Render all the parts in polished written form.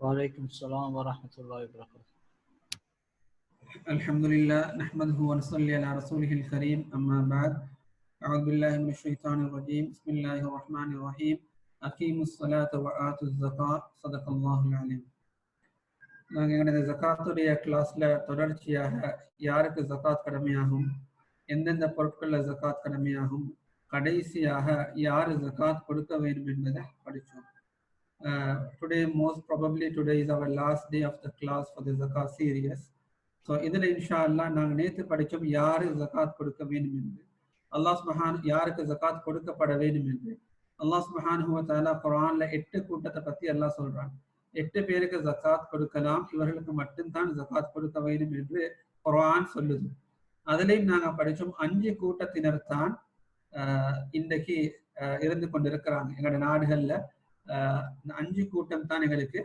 وعليكم السلام ورحمة الله وبركاته. الحمد لله نحمده ونصلي على رسوله الكريم أما بعد أعوذ بالله من الشيطان الرجيم بسم الله الرحمن الرحيم أقيموا الصلاة وآتوا الزكاة صدق الله العليم. நாங்கள் எங்களது ஜக்காத்துடைய கிளாஸ்ல தொடர்ச்சியாக யாருக்கு ஜக்காத் கடமையாகும், எந்தெந்த பொருட்களில் ஜக்காத் கடமையாகும், கடைசியாக யார் ஜக்காத் கொடுக்க வேண்டும் என்பதை படித்தோம். Today most probably today is our last day of the class for the zakat series. So இதில் இன்ஷா அல்லாஹ் நாங்கள் நேற்று படித்தோம் யாரு ஜக்காத் கொடுக்க வேண்டும் என்று. அல்லாஹ் சுப்ஹானஹு யாருக்கு ஜக்காத் கொடுக்கப்பட வேண்டும் என்று அல்லாஹ் சுப்ஹானஹு வ தஆலா குர்ஆன்ல 8 கூட்டத்தை பத்தி அல்லாஹ் சொல்றான். 8 பேருக்கு ஜக்காத் கொடுக்கலாம், இவர்களுக்கு மட்டும்தான் ஜக்காத் கொடுக்க வேண்டும் என்று குர்ஆன் சொல்லுது. அதிலையும் நாங்கள் படித்தோம் 5 கூட்டத்தினர் தான் இன்றைக்கு இருந்து கொண்டிருக்கிறாங்க. எங்களோட நாடுகள்ல 5 கூட்டம் தான் எங்களுக்கு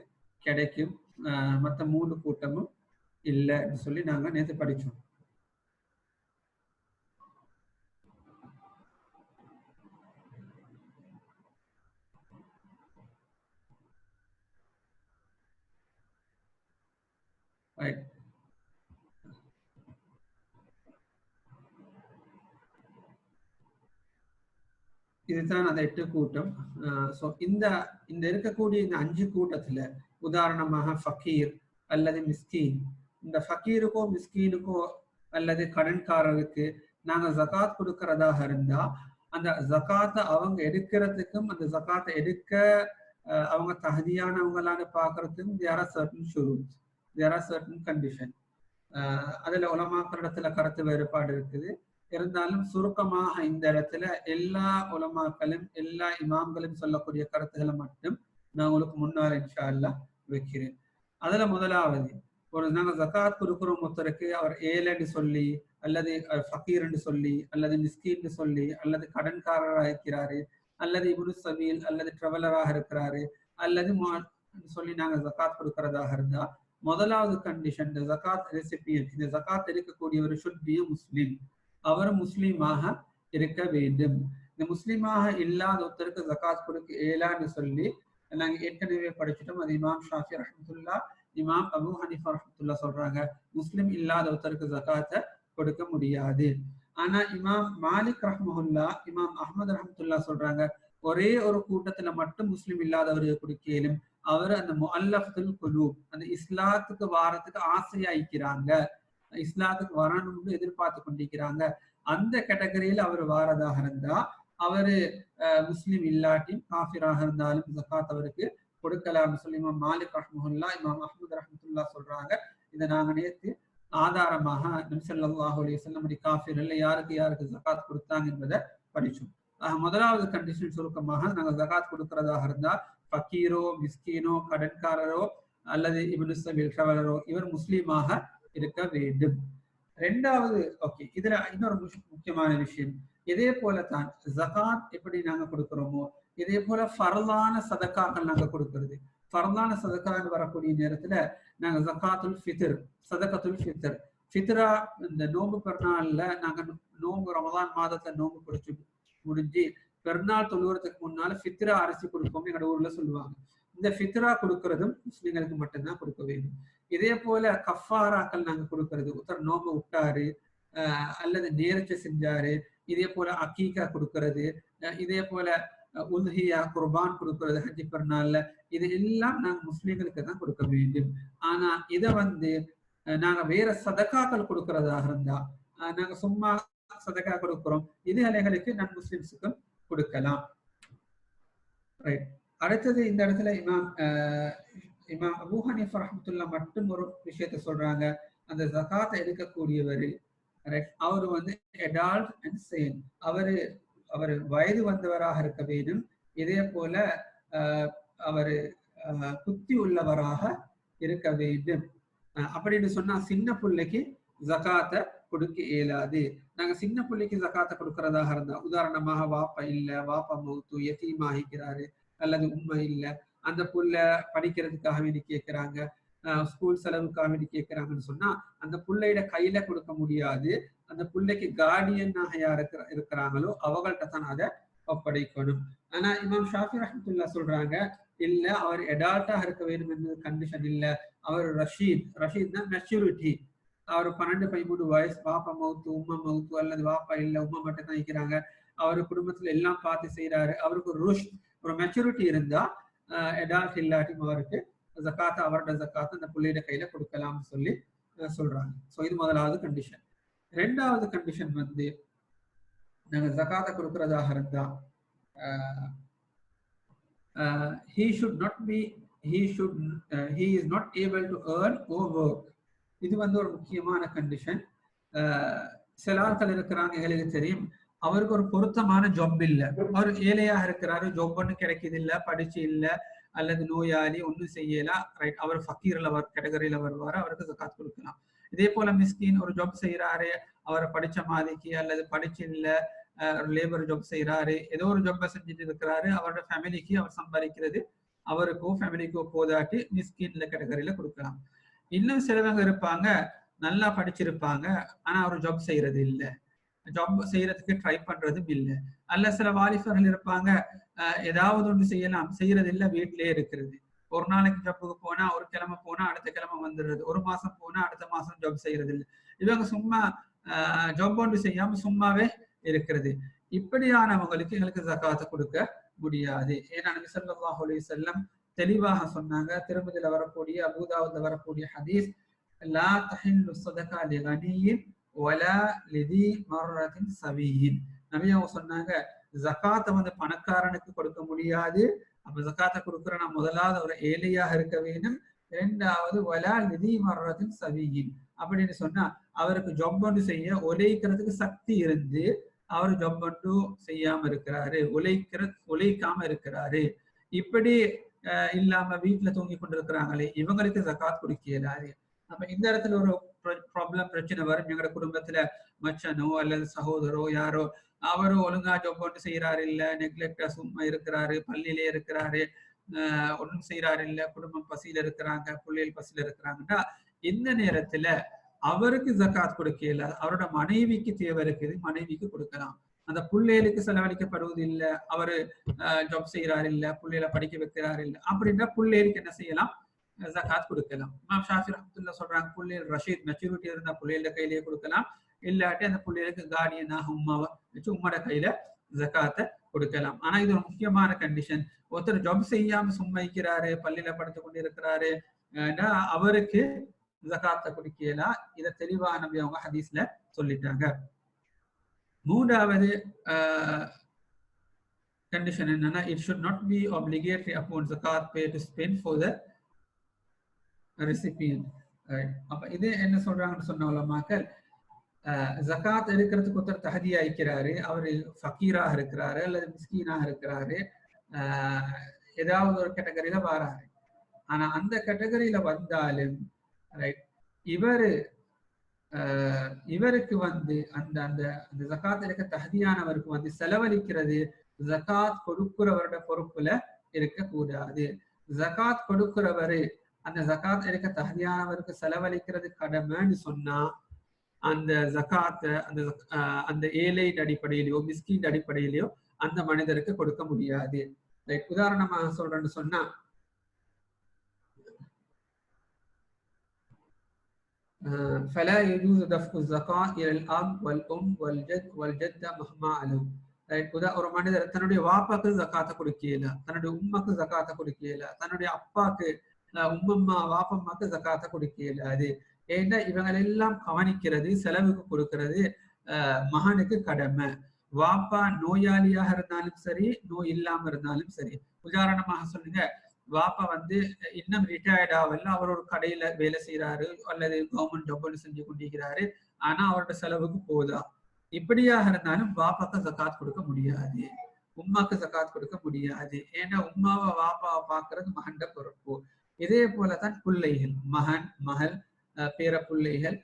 கிடைக்கும், மற்ற 3 கூட்டமும் இல்லைன்னு சொல்லி நாங்க நேற்று படிச்சோம். இதுதான் அந்த 8 கூட்டம். ஸோ இந்த இருக்கக்கூடிய இந்த 5 கூட்டத்துல உதாரணமாக ஃபக்கீர் அல்லது மிஸ்கீன், இந்த ஃபக்கீருக்கோ மிஸ்கீனுக்கோ அல்லது கடன்காரருக்கு நாங்க ஜகாத் கொடுக்கறதாக இருந்தா அந்த ஜகாத்தை அவங்க எடுக்கிறதுக்கும் அந்த ஜகாத்தை எடுக்க அவங்க தகுதியானவங்களான பார்க்கறதுக்கும் there are certain shurut, there are certain condition. அதுல உலமாக்களிடத்துல கருத்து வேறுபாடு இருக்குது. இருந்தாலும் சுருக்கமாக இந்த இடத்துல எல்லா உலமாக்களும் எல்லா இமாம்களும் சொல்லக்கூடிய கருத்துக்களை மட்டும் நான் உங்களுக்கு முன்னால் இன்ஷா அல்லாஹ் வைக்கிறேன். அதுல முதலாவது, ஒரு நாங்கள் ஜகாத் கொடுக்குறோம் ஒருத்தருக்கு, அவர் ஏழைன்னு சொல்லி அல்லது ஃபக்கீர்ன்னு சொல்லி அல்லது மிஸ்கீன்னு சொல்லி அல்லது கடன்காரராக இருக்கிறாரு அல்லது இப்னு சபீல் அல்லது ட்ராவலராக இருக்கிறாரு அல்லது சொல்லி நாங்கள் ஜகாத் கொடுக்கறதாக இருந்தா முதலாவது கண்டிஷன், இந்த ஜகாத் ரெசிபியன்ட், இந்த ஜகாத் எடுக்கக்கூடியவர் ஷுட் பி முஸ்லிம், அவர் முஸ்லீமாக இருக்க வேண்டும். இந்த முஸ்லீமாக இல்லாத ஒருத்தருக்கு ஜகாத் கொடுக்க இயலான்னு சொல்லி நாங்க ஏற்கனவே படிச்சுட்டோம். அது இமாம் ஷாஃபி ரஹ்மத்துல்லா, இமாம் அபு ஹனீஃபா ரஹ்மத்துல்லா சொல்றாங்க முஸ்லிம் இல்லாத ஒருத்தருக்கு ஜகாத்தை கொடுக்க முடியாது. ஆனா இமாம் மாலிக் ரஹ்மஹுல்லா, இமாம் அஹ்மது ரஹ்மத்துல்லா சொல்றாங்க ஒரே ஒரு கூட்டத்துல மட்டும் முஸ்லிம் இல்லாதவருக்கு கொடுக்க இயலும். அவர் அந்த முஅல்லஃபத்துல் குலூப், அந்த இஸ்லாத்துக்கு வாரத்துக்கு ஆசையாயிக்கிறாங்க, இஸ்லாத்துக்கு வரணும்னு எதிர்பார்த்து கொண்டிருக்கிறாங்க, அந்த கேட்டகரியில் அவர் வாரதாக இருந்தா அவரு முஸ்லிம் இல்லாட்டியும் காஃபிராக இருந்தாலும் ஜகாத் அவருக்கு கொடுக்கலாம்னு சொல்லி இமாம் மாலிக் ரஹ்மஹுல்லா, இமாம் அஹ்மது ரஹ்மத்துல்லா சொல்றாங்க. இதை நாங்க நேற்று ஆதாரமாக நபி ஸல்லல்லாஹு அலைஹி வஸல்லம் காஃபிர்ல யாருக்கு ஜகாத் கொடுத்தாங்க என்பதை படிச்சோம். முதலாவது கண்டிஷன் சுருக்கமாக, நாங்கள் ஜகாத் கொடுக்கறதாக இருந்தா ஃபக்கீரோ மிஸ்கீனோ கடன்காரரோ அல்லது இப்னு சபீல் ட்ராவலரோ இவர் முஸ்லீமாக இருக்க வேண்டும். ரெண்டாவது, ஓகே, இதுல இன்னொரு முக்கியமான விஷயம், இதே போலதான் ஜகாத் எப்படி நாங்க கொடுக்கிறோமோ இதே போல ஃபர்லான சதக்காக்கள் நாங்க கொடுக்கிறது. ஃபர்லான சதக்கான்னு வரக்கூடிய நேரத்துல நாங்க ஜகாத்துல் ஃபித்ர், சதகத்துல் ஃபித்ர், ஃபித்ரா இந்த நோம்பு பெருநாள்ல நாங்க நோம்பு ரமலான் மாதத்துல நோம்பு பிடிச்சு முடிஞ்சு பெருநாள் தொழுவுறதுக்கு முன்னால ஃபித்ரா அரிசி கொடுப்போம் எங்களோட ஊர்ல சொல்லுவாங்க. இந்த ஃபித்ரா கொடுக்கறதும் முஸ்லிம்களுக்கு மட்டும்தான் கொடுக்க வேண்டும். இதே போல கஃபாராக்கள் நாங்க கொடுக்கறது, ஒருத்தர் நோம்பு விட்டாரு அல்லது நேர்ச்சை செஞ்சாரு, இதே போல அக்கீகா கொடுக்கறது, இதே போல உல்ஹியா குர்பான் கொடுக்கறது ஹஜ்ஜி பெருநாள்ல, இது எல்லாம் நாங்க முஸ்லிம்களுக்கு தான் கொடுக்க வேண்டும். ஆனா இதை நாங்க வேற சதக்காக்கள் கொடுக்கறதாக இருந்தா நாங்க சும்மா சதக்கா கொடுக்கிறோம், இதுகளுக்கு நான் முஸ்லிம்ஸுக்கும் கொடுக்கலாம். ரைட். அடுத்தது இந்த இடத்துல இமாம் அபூ ஹனீஃபா ரஹ்மத்துல்லா மட்டும் ஒரு விஷயத்த சொல்றாங்க, அந்த ஜகாத்தை எடுக்கக்கூடியவர் அவர் அடால்ட் அண்ட் சேன், அவர் வயது வந்தவராக இருக்க வேண்டும். இதே போல அவர் புத்தி உள்ளவராக இருக்க வேண்டும். அப்படின்னு சொன்னா சின்ன பிள்ளைக்கு ஜகாத்தை கொடுக்க இயலாது. நாங்க சின்ன பிள்ளைக்கு ஜகாத்தை கொடுக்கறதாக இருந்தா, உதாரணமாக வாப்பா இல்ல, வாப்பா மௌத்து, யதீமாகிக்கிறாரு அல்லது உண்மை இல்ல, அந்த புள்ள படிக்கிறதுக்காக வேண்டி கேட்கிறாங்க, ஸ்கூல் செலவுக்காக வேண்டி கேட்கிறாங்கன்னு சொன்னா அந்த பிள்ளையிட கையில கொடுக்க முடியாது. அந்த பிள்ளைக்கு கார்டியனாக யார் இருக்கிறாங்களோ அவங்கள்ட்ட தான் அதை ஒப்படைக்கணும். ஆனா இமாம் ஷாஃபி ரஹ்மத்துல்லாஹ் சொல்றாங்க, இல்ல அவர் எடால்ட்டாக இருக்க வேண்டும் என்ற கண்டிஷன் இல்ல. அவர் ரஷீத்னா மெச்சூரிட்டி. அவர் 12 13 வயசு, வாப்பா மவுத்து உம்மா மவுத்து அல்லது வாப்பா இல்ல உம்மா மட்டும் தான் இருக்கிறாங்க, அவர் குடும்பத்துல எல்லாம் பார்த்து செய்யறாரு, அவருக்கு ஒரு மெச்சூரிட்டி இருந்தா எடால்ட் இல்லாட்டியும் அவருக்கு ஜக்காத், அவரோட ஜக்காத் அந்த பிள்ளையோட கையில கொடுக்கலாம்னு சொல்லி சொல்றாங்க. ஸோ இது முதலாவது கண்டிஷன். ரெண்டாவது கண்டிஷன் வந்து நாங்க ஜக்காத்தை கொடுக்கறதாக இருந்தா he is not able to earn or work. இது வந்து ஒரு முக்கியமான கண்டிஷன். சில ஆட்கள் இருக்கிறாங்க, எங்களுக்கு தெரியும், அவருக்கு ஒரு பொருத்தமான ஜாப் இல்லை, அவர் ஏழையாக இருக்கிறாரு, ஜாப் ஒன்றும் கிடைக்குது இல்லை, படிச்சு இல்லை, அல்லது நோயாளி ஒன்றும் செய்யலாம், ரைட், அவர் ஃபக்கீர்ல கேட்டகரியில வருவாரு, அவருக்கு ஜக்காத் கொடுக்கலாம். இதே போல மிஸ்கின் ஒரு ஜாப் செய்யறாரு, அவரை படிச்ச மாதிரிக்கு அல்லது படிச்சு இல்லை, லேபர் ஜாப் செய்யறாரு, ஏதோ ஒரு ஜாப்பை செஞ்சுட்டு இருக்கிறாரு, அவரோட ஃபேமிலிக்கு அவர் சம்பாதிக்கிறது அவருக்கோ ஃபேமிலிக்கோ போதாட்டி மிஸ்கின்ல கேட்டகரியில கொடுக்கலாம். இன்னும் சிலவங்க இருப்பாங்க, நல்லா படிச்சிருப்பாங்க, ஆனா அவர் ஜாப் செய்யறது இல்லை, ஜாப் செய்யறதுக்கு ட்ரை பண்றதும் இல்லை. அல்ல சில வாலிபர்கள் இருப்பாங்க, ஏதாவது ஒன்று செய்யலாம், செய்யறது இல்லை, வீட்டிலேயே இருக்கிறது. ஒரு நாளைக்கு ஜாப்புக்கு போனா ஒரு கிழமை போனா அடுத்த கிழமை வந்துடுறது, ஒரு மாசம் போனா அடுத்த மாசம் ஜாப் செய்யறது இல்லை. இவங்க சும்மா ஜாப் ஒன்று செய்யாம சும்மாவே இருக்கிறது. இப்படியானவங்களுக்கு எங்களுக்கு ஜக்காத்தை கொடுக்க முடியாது. ஏன்னா நபி ஸல்லல்லாஹு அலைஹி வஸல்லம் தெளிவாக சொன்னாங்க. திருமதியில வரக்கூடிய, அபூதாவுல வரக்கூடிய ஹதீஸ், லா தஹில்லு ஸதகா லிகனியின் வலா லிதி மர்ரத்தின் சவியின். நபி அவங்க சொன்னாங்க, ஜக்காத்தை வந்து பணக்காரனுக்கு கொடுக்க முடியாது. அப்ப ஜக்காத்தை கொடுக்குறனா முதலாவது ஒரு ஏழையாக இருக்க வேண்டும், இரண்டாவது வலா லிதி மர்ரத்தின் சவியின். அப்படின்னு சொன்னா அவருக்கு ஜாப் ஒன்று செய்ய உழைக்கிறதுக்கு சக்தி இருந்து அவர் ஜாப் ஒன்று செய்யாம இருக்கிறாரு, உழைக்காம இருக்கிறாரு, இப்படி இல்லாம வீட்டுல தூங்கி கொண்டிருக்கிறாங்களே, இவங்களுக்கு ஜக்காத் கொடுக்க இயலாது. அப்ப இந்த இடத்துல ஒரு பிரச்சனை வரும். எங்களோட குடும்பத்துல மச்சனோ அல்லது சகோதரோ யாரோ அவரு ஒழுங்கா ஜாப் ஒன்று செய்யறாரு இல்ல, நெக்லெக்டா சும்மா இருக்கிறாரு, பள்ளியிலே இருக்கிறாரு, ஒன்றும் செய்யறாரு இல்ல, குடும்பம் பசியில இருக்கிறாங்க, பிள்ளைகள் பசியில இருக்கிறாங்கன்னா இந்த நேரத்துல அவருக்கு ஜக்காத் கொடுக்க இயலாது. அவரோட மனைவிக்கு தேவை இருக்குது, மனைவிக்கு கொடுக்கலாம். அந்த பிள்ளைகளுக்கு செலவழிக்கப்படுவது இல்லை, அவரு ஜாப் செய்யறாரு இல்ல, பிள்ளைகளை படிக்க வைக்கிறாரு இல்ல, அப்படின்னா பிள்ளைகளுக்கு என்ன செய்யலாம், ஜக்காத் கொடுக்கலாம். இமாம் ஷாஃபி ரஹ்மத்துல்லாஹ் சொல்றாங்க, பிள்ளைகள் ரஷீத் மெச்சூரிட்டி இருந்தா பிள்ளைகள கையிலேயே கொடுக்கலாம், இல்லாட்டி அந்த பிள்ளைகளுக்கு கார்டியனாக உம்மாவை வச்சு உம்மோட கையில ஜக்காத்தை கொடுக்கலாம். ஆனா இது ஒரு முக்கியமான கண்டிஷன். ஒருத்தர் ஜாப் செய்யாம சும்மா இருக்கிறாரு, பள்ளியில படுத்து கொண்டு இருக்கிறாரு, அவருக்கு ஜகாத்தை கொடுக்கலாம். இதை தெளிவா நபி அவங்க ஹதீஸ்ல சொல்லிட்டாங்க. மூன்றாவது கண்டிஷன் என்னன்னா, it should not be obligatory upon zakat pay to spend for the recipient. அப்ப இது என்ன சொல்றாங்கன்னு சொன்ன உலமாக்கள், ஜகாத் எடுக்கிறதுக்கு ஒருத்தர் தகுதியா இருக்கிறாரு, அவர் ஃபக்கீராக இருக்கிறாரு அல்லது மிஸ்கீனாக இருக்கிறாரு, ஏதாவது ஒரு கேட்டகரியில வராரு. ஆனா அந்த கேட்டகரியில வந்தாலும் ரைட், இவருக்கு வந்து அந்த அந்த அந்த ஜகாத் எடுக்க தகுதியானவருக்கு வந்து செலவழிக்கிறது ஜகாத் கொடுக்கிறவரோட பொறுப்புல இருக்கக்கூடாது. ஜகாத் கொடுக்கிறவரு அந்த ஜகாத் எடுக்க தகுதியானவருக்கு செலவழிக்கிறது கடமைன்னு சொன்னா அந்த ஜகாத்தை அந்த ஏழையின் அடிப்படையிலையோ மிஸ்கின் அடிப்படையிலையோ அந்த மனிதருக்கு கொடுக்க முடியாது. உதாரணமாக சொல்றேன்னு சொன்னா, فلا يجوز دفع الزكاة إلى الأب والأم والجد والجدة مهما علوا. ஒரு மனிதர் தன்னுடைய வாப்பாக்கு ஜகாத்தை கொடுக்கல, தன்னுடைய உம்மாக்கு ஜகாத்தை கொடுக்கல, தன்னுடைய அப்பாக்கு உம்மம்மா வாப்பம்மாக்கு ஜகாத்தை கொடுக்கல. அது ஏன்னா இவங்க எல்லாம் கவனிக்கிறது, செலவுக்கு கொடுக்கிறது மகனுக்கு கடமை. வாப்பா நோயாளியாக இருந்தாலும் சரி, நோய் இல்லாம இருந்தாலும் சரி. உதாரணமாக சொல்லுங்க, வாப்பா வந்து இன்னும் ரிட்டையர்ட் ஆகல, அவர் ஒரு கடையில வேலை செய்யறாரு அல்லது கவர்மெண்ட் ஜாப் செஞ்சு கொண்டிருக்கிறாரு, ஆனா அவரோட செலவுக்கு போதா. இப்படியாக இருந்தாலும் வாப்பாக்கு ஜகாத் கொடுக்க முடியாது, உம்மாக்கு ஜகாத் கொடுக்க முடியாது. ஏன்னா உம்மாவை வாப்பாவை பாக்குறது மகண்ட பொறுப்பு. இதே போலதான் பிள்ளைகள், மகன் மகள் பேர பிள்ளைகள்,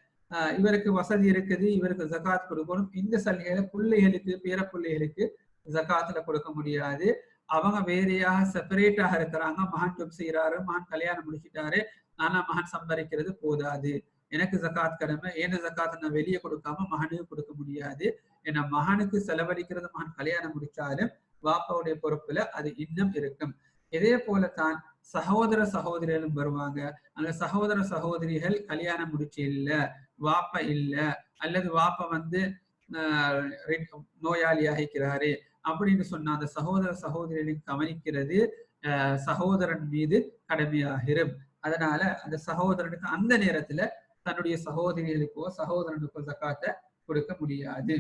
இவருக்கு வசதி இருக்குது, இவருக்கு ஜகாத் கொடுக்கணும், இந்த சலுகையில பிள்ளைகளுக்கு பேர பிள்ளைகளுக்கு ஜகாத்துல கொடுக்க முடியாது. அவங்க வேறையாக செப்பரேட்டாக இருக்கிறாங்க. மகன் ஜாப் செய்யறாரு, மகன் கல்யாணம் முடிச்சிட்டாரு, ஆனா மகன் சம்பாதிக்கிறது போதாது, எனக்கு ஜகாத் கடமை, ஏன ஜகாத்தை நான் வெளியே கொடுக்காம மகனுக்கு கொடுக்க முடியாது. ஏன்னா மகனுக்கு செலவழிக்கிறது மகன் கல்யாணம் முடிச்சாலும் வாப்பாவுடைய பொறுப்புல அது இன்னும் இருக்கும். இதே போலத்தான் சகோதர சகோதரிகளும் வருவாங்க. அந்த சகோதர சகோதரிகள் கல்யாணம் முடிச்சு இல்ல, வாப்பா இல்ல, அல்லது வாப்பா வந்து நோயாளியாகிறாரு அப்படின்னு சொன்ன அந்த சகோதர சகோதரிகளை கவனிக்கிறது சகோதரன் மீது கடமையாகிறது. அதனால அந்த சகோதரனுக்கு அந்த நேரத்துல தன்னுடைய சகோதரிகளுக்கோ சகோதரனுக்கோ ஜகாத்தை கொடுக்க முடியாது.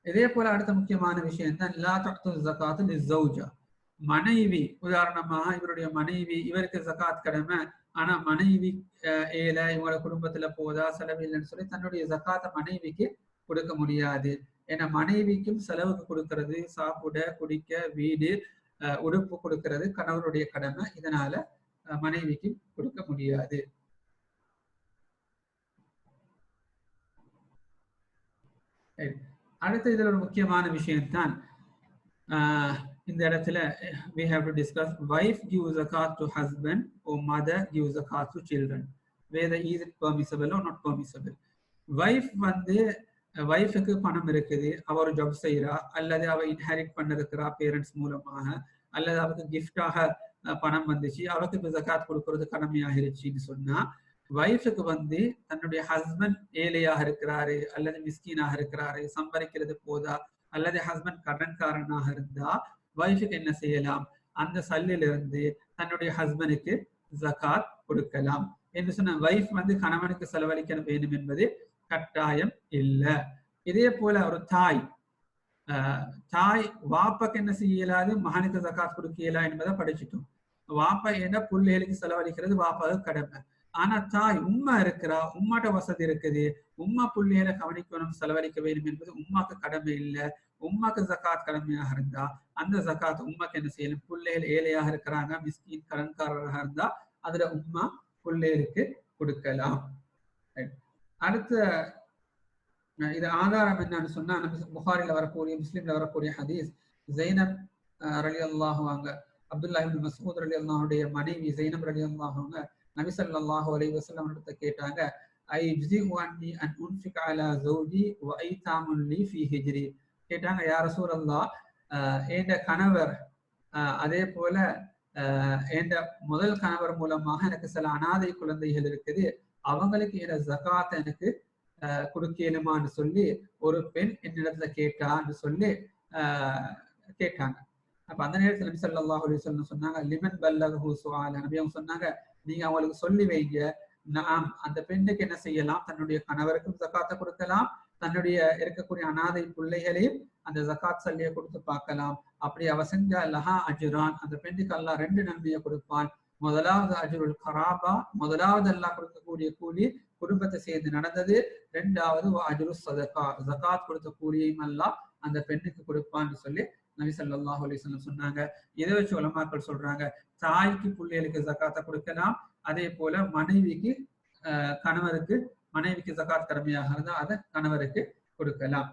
இதே போல அடுத்த முக்கியமான விஷயம் தான் லா தஅத்து ஸகாத்து லிஸ்ஸௌஜா. மனைவி, உதாரணமாக இவருடைய மனைவி, இவருக்கு ஜகாத் கடமை, ஆனா மனைவி ஏல இவங்களோட குடும்பத்துல போதா செலவில்லைன்னு சொல்லி தன்னுடைய ஜகாத்தை மனைவிக்கு கொடுக்க முடியாது. ஏன்னா மனைவிக்கும் செலவுக்கு கொடுக்கறது, சாப்பிட குடிக்க வீடு உடுப்பு கொடுக்கறது கணவருடைய கடமை. இதனால மனைவிக்கு கொடுக்க முடியாது. அடுத்து இதுல ஒரு முக்கியமான விஷயம் தான் இந்த இடத்துல we have to discuss wife gives zakat to husband or mother gives zakat to children, whether is it permissible or not permissible. wife வந்து வைஃபுக்கு பணம் இருக்குது, அவர் ஜாப் செய்யறா, அல்லது அவ இன்ஹெரிட் பண்ணிருக்கிறா பேரண்ட்ஸ் மூலமாக, அல்லது அவருக்கு கிஃப்டாக பணம் வந்துச்சு, அவருக்கு இப்ப ஜகாத் கொடுக்கறது கடமையாகிருச்சுன்னு சொன்னா வைஃபுக்கு வந்து தன்னுடைய ஹஸ்பண்ட் ஏழையாக இருக்கிறாரு அல்லது மிஸ்கீனாக இருக்கிறாரு, சம்பாதிக்கிறது போதா, அல்லது ஹஸ்பண்ட் கடன்காரனாக இருந்தா வைஃபுக்கு என்ன செய்யலாம், அந்த சல்லிலிருந்து தன்னுடைய ஹஸ்பண்டுக்கு ஜகாத் கொடுக்கலாம். என்று சொன்ன வைஃப் வந்து கணவனுக்கு செலவழிக்க வேண்டும் என்பது கட்டாயம் இல்லை. இதே போல ஒரு தாய் வாப்பாக்கு என்ன செய்யலாது, மகனுக்கு ஜகாத் கொடுக்க இயலா என்பதை படிச்சுட்டோம். வாப்பா என்ன பிள்ளைகளுக்கு செலவழிக்கிறது வாப்பாவுக்கு கடமை. ஆனா தாய் உம்மா இருக்கிறா, உம்மாட்ட வசதி இருக்குது, உம்மா பிள்ளைகளை கவனிக்கணும் செலவழிக்க வேண்டும் என்பது உம்மாக்கு கடமை இல்லை. உம்மாக்கு ஜகாத் கடமையாக இருந்தா அந்த ஜகாத் உம்மாக்கு என்ன செய்யணும், பிள்ளைகள் ஏழையாக இருக்கிறாங்க, மிஸ்கீன் கடன்காரராக இருந்தா அதுல உம்மா பிள்ளைகளுக்கு கொடுக்கலாம். அடுத்த இது ஆதாரம் என்னன்னு சொன்னா புகாரில வரக்கூடிய முஸ்லிம்ல வரக்கூடிய ஹதீஸ், ஜைனப் ரலியல்லாஹு அன்ஹா, அப்துல்லா இப்னு மஸ்ஊத் ரலியல்லாஹுடைய மனைவி ஜைனப் ரலியல்லாஹு அன்ஹா நபி ஸல்லல்லாஹு அலைஹி வஸல்லம் கிட்ட கேட்டாங்க, ஐஜ்ஸிஹு அன்னி அன் உன்ஃபிக அலா ஸௌஜி வ ஐதாமுன் லீ ஃபீ ஹிஜ்ரி. கேட்டாங்க, யா ரசூலல்லாஹ், என்ற கணவர் அதே போல என்ற முதல் கணவர் மூலமாக எனக்கு சில அனாதை குழந்தைகள் இருக்குது, அவங்களுக்கு என ஜகாத் எனக்கு கொடுக்கலுமான்னு சொல்லி ஒரு பெண் என்னிடத்துல கேட்டான்னு சொல்லி கேட்டாங்க. அப்ப அந்த நேரத்தில் நபி ஸல்லல்லாஹு அலைஹி வஸல்லம் சொன்னாங்க, லிமன் பல்லகஹு சுஆல. நபி அவங்க சொன்னாங்க, நீங்க அவங்களுக்கு சொல்லி வைங்க, நாம் அந்த பெண்ணுக்கு என்ன செய்யலாம், தன்னுடைய கணவருக்கும் ஜகாத்தை கொடுக்கலாம், தன்னுடைய இருக்கக்கூடிய அனாதை பிள்ளைகளையும் அந்த ஜகாத் சல்லியை கொடுத்து பார்க்கலாம். அப்படி அவ செஞ்சா லஹா அஜ்ரான், அந்த பெண்ணுக்கு அல்லாஹ் 2 நன்மையை கொடுப்பான். முதலாவது அஜ்ருல் கராபா, முதலாவது அல்லாஹ் கொடுக்கக்கூடிய கூலி குடும்பத்தை சேர்ந்து நடந்தது. 2வது அஜ்ரு சதகா, ஜகாத் கொடுத்த கூலியையும் அல்லாஹ் அந்த பெண்ணுக்கு கொடுப்பான்னு சொல்லி நபி ஸல்லல்லாஹு அலைஹி வஸல்லம் சொன்னாங்க. இதை வச்சு உலமாக்கள் சொல்றாங்க, தாய்க்கு பிள்ளைகளுக்கு ஜகாத்தை கொடுக்கலாம், அதே போல மனைவிக்கு கணவருக்கு மனைவிக்கு ஜகாத் கடமையாக இருந்தா அதை கணவருக்கு கொடுக்கலாம்.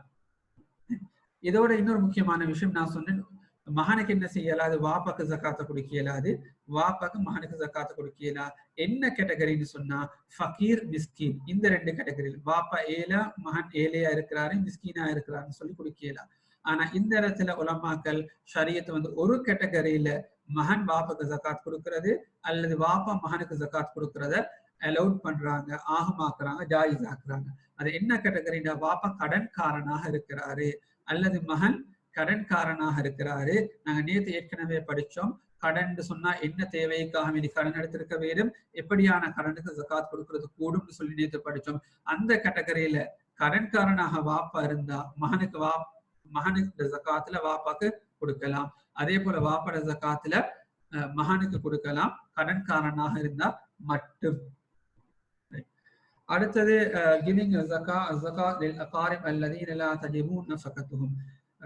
இதோட இன்னொரு முக்கியமான விஷயம் நான் சொன்னேன், மகனுக்கு என்ன செய்யலாது, வாப்பாக்கு ஜகாத்தை கொடுக்க இயலாது, வாப்பாக்கு மகனுக்கு ஜகாத்தை கொடுக்க இயலா. என்ன கேட்டகரின்னு சொன்னா ஃபகீர் மிஸ்கீன், இந்த 2 கேட்டகரியில் வாப்பா ஏலா மகன் ஏழையா இருக்கிறாரு மிஸ்கீனா இருக்கிறாருன்னு சொல்லி கொடுக்க இயலா. ஆனா இந்த இடத்துல உலமாக்கள் ஷரியத் வந்து ஒரு கேட்டகரியில மகன் வாப்பாக்கு ஜகாத் கொடுக்கறது அல்லது வாப்பா மகனுக்கு ஜகாத் கொடுக்கறத அலௌட் பண்றாங்க, ஆகமாக்குறாங்க, ஜாயிஸ் ஆக்குறாங்க. அது என்ன கேட்டகரினா, வாப்பா கடன்காரனாக இருக்கிறாரு அல்லது மகன் கடன்காரனாக இருக்கிறாரு. நாங்க நேற்று ஏற்கனவே படிச்சோம், கடன் சொன்னா என்ன தேவைக்காக வேண்டி கடன் எடுத்திருக்க வேண்டும், எப்படியான கடனுக்கு ஜகாத் கொடுக்கறது கூடும்னு சொல்லி நேற்று படிச்சோம். அந்த கேட்டகரியில கடன்காரனாக வாப்பா இருந்தா மகனுக்கு ஜகாத்துல வாப்பாக்கு கொடுக்கலாம், அதே போல வாப்பாட ஜகாத்துல மகனுக்கு கொடுக்கலாம், கடன்காரனாக இருந்தா மட்டும். அடுத்தது கிவிங் ஜகாத் லில் அகாரிப் அல்லதீன லா தஜிபு நஃபகத்துஹும்.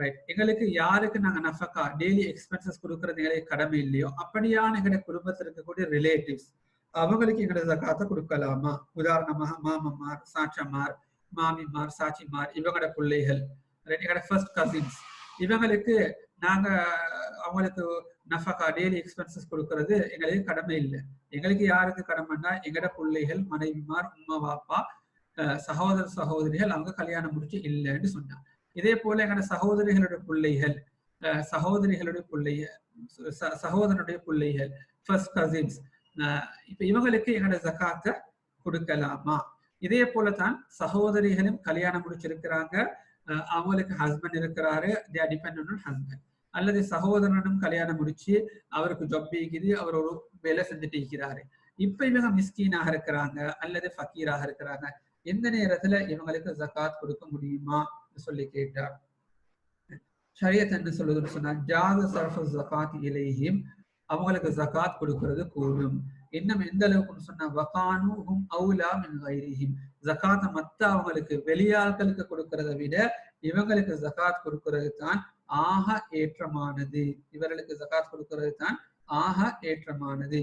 ரைட், எங்களுக்கு யாருக்கு நாங்க நஃபகா டெய்லி எக்ஸ்பென்சஸ் கொடுக்கறது எங்களுக்கு கடமை இல்லையோ அப்படியான எங்களுடைய குடும்பத்தில் இருக்கக்கூடிய ரிலேட்டிவ்ஸ் அவங்களுக்கு எங்களுடைய ஜகாத்தை கொடுக்கலாமா? உதாரணமாக மாமமார், சாச்சமார், மாமிமார், சாச்சிமார், இவங்களோட பிள்ளைகள், எங்களோட ஃபர்ஸ்ட் கசின்ஸ், இவங்களுக்கு நாங்க அவங்களுக்கு நஃபகா டெய்லி எக்ஸ்பென்சஸ் கொடுக்கறது எங்களுக்கு கடமை இல்லை. எங்களுக்கு யாருக்கு கடமைன்னா எங்கட பிள்ளைகள், மனைவிமார், உம்மா வாப்பா, சகோதர சகோதரிகள் அவங்க கல்யாணம் முடிச்சு இல்லைன்னு சொன்னாங்க. இதே போல எங்களோட சகோதரிகளுடைய பிள்ளைகள், சகோதரனுடைய பிள்ளைகள், ஃபர்ஸ்ட் கசின்ஸ், இப்ப இவங்களுக்கு எங்களோட ஜகாத்தை கொடுக்கலாமா? இதே போலதான் சகோதரிகளும் கல்யாணம் முடிச்சிருக்கிறாங்க, அவங்களுக்கு ஹஸ்பண்ட் இருக்கிறாரு, they are dependent on husband. அல்லது சகோதரனும் கல்யாணம் முடிச்சு அவருக்கு ஜாப் இருக்குது, அவர் ஒரு வேலை செஞ்சுட்டு இருக்கிறாரு. இப்ப இவங்க மிஸ்கீனாக இருக்கிறாங்க அல்லது ஃபக்கீராக இருக்கிறாங்க, எந்த நேரத்துல இவங்களுக்கு ஜகாத் கொடுக்க முடியுமா சொல்லி கேட்டார். ஷரியத் என்ன சொல்லுதுன்னு சொன்னா, ஜாத சர்ஃபு ஜகாத் இலைஹிம், அவங்களுக்கு ஜகாத் கொடுக்கிறது கூடும். இன்னும் எந்த அளவுக்குன்னு சொன்னா, வகானுஹும் அவுலா மின் கைரிஹிம், ஜகாத்தை மத்த அவங்களுக்கு வெளியாட்களுக்கு கொடுக்கறத விட இவங்களுக்கு ஜகாத் கொடுக்கிறது தான் ஆக ஏற்றமானது. இவர்களுக்கு ஜகாத் கொடுக்கிறது தான் ஆக ஏற்றமானது.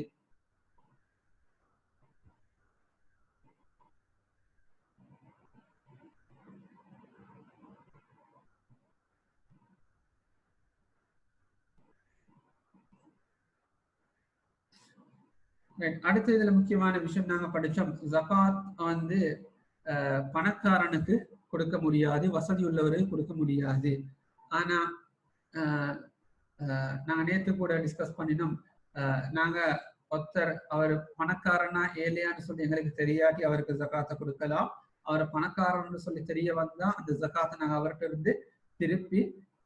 அடுத்த இதுல முக்கியமான விஷயம் நாங்க படிச்சோம், ஜகாத் வந்து பணக்காரனுக்கு கொடுக்க முடியாது, வசதி உள்ளவருக்கு கொடுக்க முடியாது. ஆனா நாங்க நேற்று கூட டிஸ்கஸ் பண்ணினோம், நாங்க ஒருத்தர் அவர் பணக்காரனா ஏழையான்னு சொல்லி எங்களுக்கு தெரியாட்டி அவருக்கு ஜகாத்தை கொடுக்கலாம். அவர் பணக்காரன்னு சொல்லி தெரிய வந்தா அந்த ஜகாத்தை நாங்க அவர்கிட்ட இருந்து திருப்பி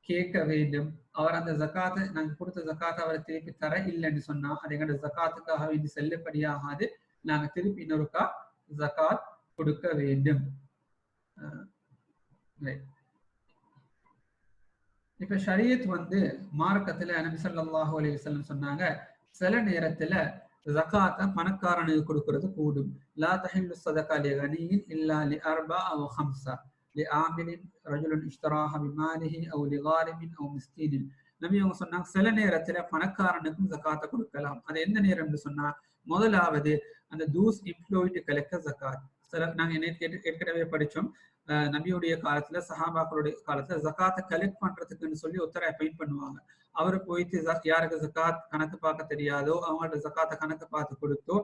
கேட்க வேண்டும். அவர் அந்த ஜகாத்தை, நாங்க கொடுத்த ஜகாத்தை அவரை திருப்பி தர இல்லைன்னு சொன்னா அது எங்களோட ஜகாத்துக்காக வேண்டி செல்லுபடியாகாது. நாங்க திருப்பி இன்னொருக்கா ஜகாத் கொடுக்க வேண்டும். இப்ப ஷரியத் வந்து மார்க்கத்துல நபி ஸல்லல்லாஹு அலைஹி வஸல்லம் சொன்னாங்க, சில நேரத்துல ஜகாத்தை பணக்காரனுக்கு கொடுக்கிறது கூடும். லா தஹில்லு ஸதகா லிகனியின் இல்லா லிஅர்பா அவ் ஹம்ஸா லிஆமிலின் ரஜுலுன் இஷ்தராஹ பிமாலிஹி அவ் லிகாரிமின் அவ் மிஸ்கீனின். நபி அவங்க சொன்னாங்க, சில நேரத்துல பணக்காரனுக்கும் ஜகாத்தை கொடுக்கலாம். அது எந்த நேரம்னு சொன்னா, முதலாவது அந்த தூஸ் எம்ப்ளாய்டு கலெக்ட் ஜகாத். நாங்க ஏற்கனவே படிச்சோம், நபியுடைய காலத்துல சஹாபாக்களுடைய காலத்துல ஜகாத்தை கலெக்ட் பண்றதுக்குன்னு சொல்லி ஒருத்தரை அப்பாயிண்ட் பண்ணுவாங்க. அவரு போயிட்டு யாருக்கு ஜகாத் கணக்கு பார்க்க தெரியாதோ அவங்கள்ட்ட ஜகாத்தை கணக்கு பார்த்து கொடுத்தோ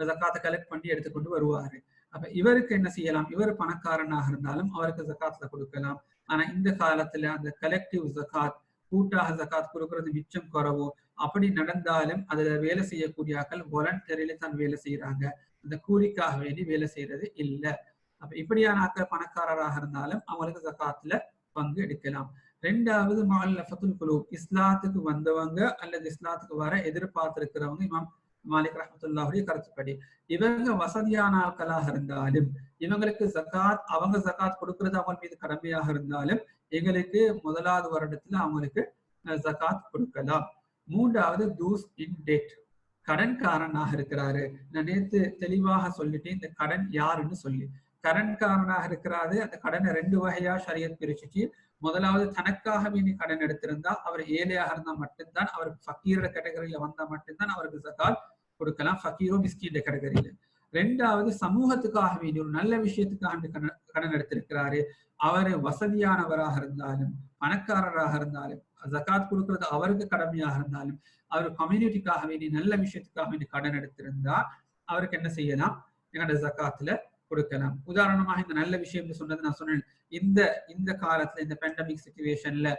ஜகாத்தை கலெக்ட் பண்ணி எடுத்துக்கொண்டு வருவாரு. அப்ப இவருக்கு என்ன செய்யலாம், இவர் பணக்காரனாக இருந்தாலும் அவருக்கு ஜகாத்ல கொடுக்கலாம். ஆனா இந்த காலத்துல அந்த கலெக்டிவ் ஜகாத், கூட்டாக ஜகாத் கொடுக்கறது மிச்சம் குறவோ, அப்படி நடந்தாலும் அதுல வேலை செய்யக்கூடிய ஆக்கள் வாலண்டரியில தான் வேலை செய்யறாங்க, அந்த கூலிக்காக வேண்டி வேலை செய்யறது இல்லை. அப்ப இப்படியான ஆக்கள் பணக்காரராக இருந்தாலும் அவங்களுக்கு ஜகாத்ல பங்கு எடுக்கலாம். ரெண்டாவது முஅல்லஃபத்துல் குலூப், இஸ்லாத்துக்கு வந்தவங்க அல்லது இஸ்லாத்துக்கு வர எதிர்பார்த்திருக்கிறவங்க, இமாம் மாலிக் ரஹ்மத்துல்லாஹுடைய கருத்துப்படி இவங்க வசதியான ஆட்களாக இருந்தாலும் இவங்களுக்கு ஜகாத், அவங்க ஜகாத் கொடுக்கறது அவங்க மீது கடமையாக இருந்தாலும் எங்களுக்கு முதலாவது வருடத்துல அவங்களுக்கு ஜகாத் கொடுக்கலாம். மூன்றாவது தூஸ் இன் டெட், கடன்காரனாக இருக்கிறாரு. நான் நேற்று தெளிவாக சொல்லிட்டேன் இந்த கடன் யாருன்னு சொல்லி. கடன்காரனாக இருக்கிறாரு, அந்த கடனை ரெண்டு வகையா ஷரியத் பிரிச்சுச்சு. முதலாவது தனக்காக வேண்டி கடன் எடுத்திருந்தா, அவர் ஏழையாக இருந்தா மட்டும்தான், அவர் ஃபக்கீரோட கேட்டகரியில வந்தா மட்டும்தான் அவருக்கு ஜகாத் கொடுக்கலாம், ஃபக்கீரோ மிஸ்கீன் கேட்டகரியில. ரெண்டாவது சமூகத்துக்காக வேண்டி ஒரு நல்ல விஷயத்துக்காக கடன் எடுத்திருக்கிறாரு, அவர் வசதியானவராக இருந்தாலும் பணக்காரராக இருந்தாலும் ஜகாத் கொடுக்கறது அவருக்கு கடமையாக இருந்தாலும், அவர் கம்யூனிட்டிக்காக வேண்டி நல்ல விஷயத்துக்காக வேண்டி கடன் எடுத்திருந்தா அவருக்கு என்ன செய்யலாம், எங்களோட ஜகாத்துல கொடுக்கலாம். உதாரணமாக இந்த நல்ல விஷயம் சொன்னது நான் சொன்னேன், இந்த காலத்துல இந்த பேண்டமிக் சிச்சுவேஷன்ல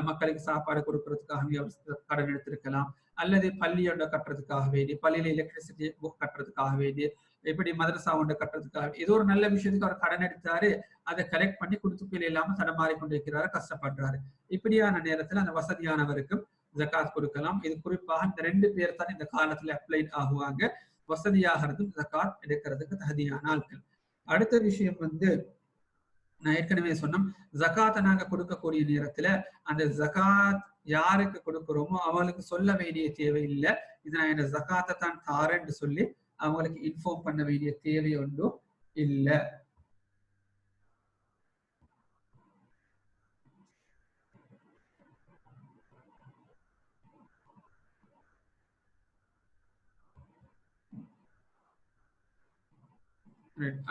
மக்களுக்கு சாப்பாடு கொடுக்கறதுக்காக கடன் எடுத்திருக்கலாம், அல்லது பள்ளியோட கட்டுறதுக்காக வேண்டி, பள்ளியில எலக்ட்ரிசிட்டி கட்டுறதுக்காக வேண்டி, எப்படி மதரசா ஒன்றை கட்டுறதுக்காக, ஏதோ ஒரு நல்ல விஷயத்துக்கு அவர் கடன் எடுத்தாரு, அதை கலெக்ட் பண்ணி கொடுத்துப்பில் இல்லாம தடமாறி கொண்டிருக்கிறாரு, கஷ்டப்படுறாரு. இப்படியான நேரத்துல அந்த வசதியானவருக்கும் ஜகாத் கொடுக்கலாம். இது குறிப்பாக இந்த ரெண்டு பேர் தான் இந்த காலத்துல அப்ளைட் ஆகுவாங்க, வசதியாக இருந்தும் ஜகாத் எடுக்கிறதுக்கு தகுதியான ஆட்கள். அடுத்த விஷயம் வந்து நான் ஏற்கனவே சொன்னோம், ஜகாத்தை நாங்க கொடுக்கக்கூடிய நேரத்துல அந்த ஜகாத் யாருக்கு கொடுக்கிறோமோ அவங்களுக்கு சொல்ல வேண்டிய தேவை இல்லை, இது நான் என்ன ஜகாத்தை தான் தாரேன்னு சொல்லி அவங்களுக்கு இன்ஃபார்ம் பண்ண வேண்டிய தேவை ஒன்றும் இல்லை.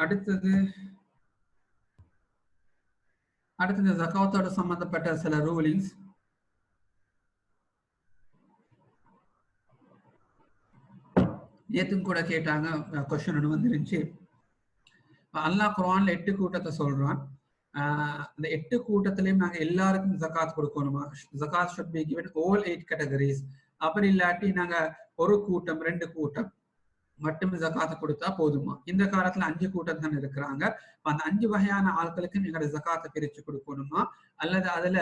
அடுத்தது ஜகாத்தோட சம்பந்தப்பட்ட சில ரூலிங்ஸ். நேத்தும் கூட கேட்டாங்க, கொஸ்டின் ஒன்று வந்துருந்துச்சு. அல்லாஹ் குர்ஆன்ல 8 கூட்டத்தை சொல்றான். அந்த 8 கூட்டத்திலையும் நாங்க எல்லாருக்கும் ஜகாத் கொடுக்கணுமா? ஜகாத் should be given all 8 categories. அப்படி இல்லாட்டி நாங்க ஒரு கூட்டம் 2 கூட்டம் மட்டும் ஜகாத் கொடுத்தா போதுமா? இந்த காலத்துல 5 கூட்டம் தான் இருக்கிறாங்க. அந்த 5 வகையான ஆட்களுக்கும் எங்களோட ஜகாத்தை பிரிச்சு கொடுக்கணுமா? அல்லது அதுல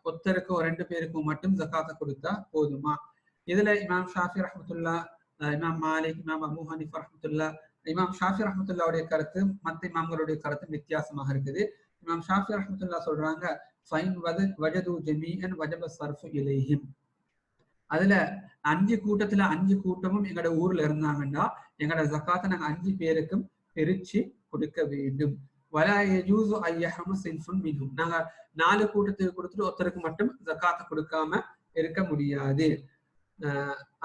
ஒருத்தருக்கோ 2 பேருக்கும் மட்டும் ஜகாத்தை கொடுத்தா போதுமா? இதுல இமாம் ஷாஃபி ரஹ்மத்துல்லா, இமாம் மாலிக், இமாம் அபூ ஹனீஃபா ரஹ்மத்துல்லா, இமாம் ஷாஃபி ரஹ்மத்துல்லாவுடைய கருத்து மற்ற இமாம்களுடைய கருத்து வித்தியாசமாக இருக்குது. இமாம் ஷாஃபி ரஹ்மத்துல்லா சொல்றாங்க ஃபைன் வஜது ஜமீஅன் வஜப ஸர்ஃபு இலைஹிம். அதுல 5 கூட்டத்துல 5 கூட்டமும் எங்களோட ஊர்ல இருந்தாங்கன்னா எங்களோட ஜகாத்தை நாங்க 5 பேருக்கும் பிரிச்சு கொடுக்க வேண்டும். வலா யஜூஸு அன் யஹ்ரம சின்ஃபுன் மின்ஹும். நாங்க 4 கூட்டத்துக்கு கொடுத்துட்டு ஒருத்தருக்கு மட்டும் ஜகாத்தை கொடுக்காம இருக்க முடியாது.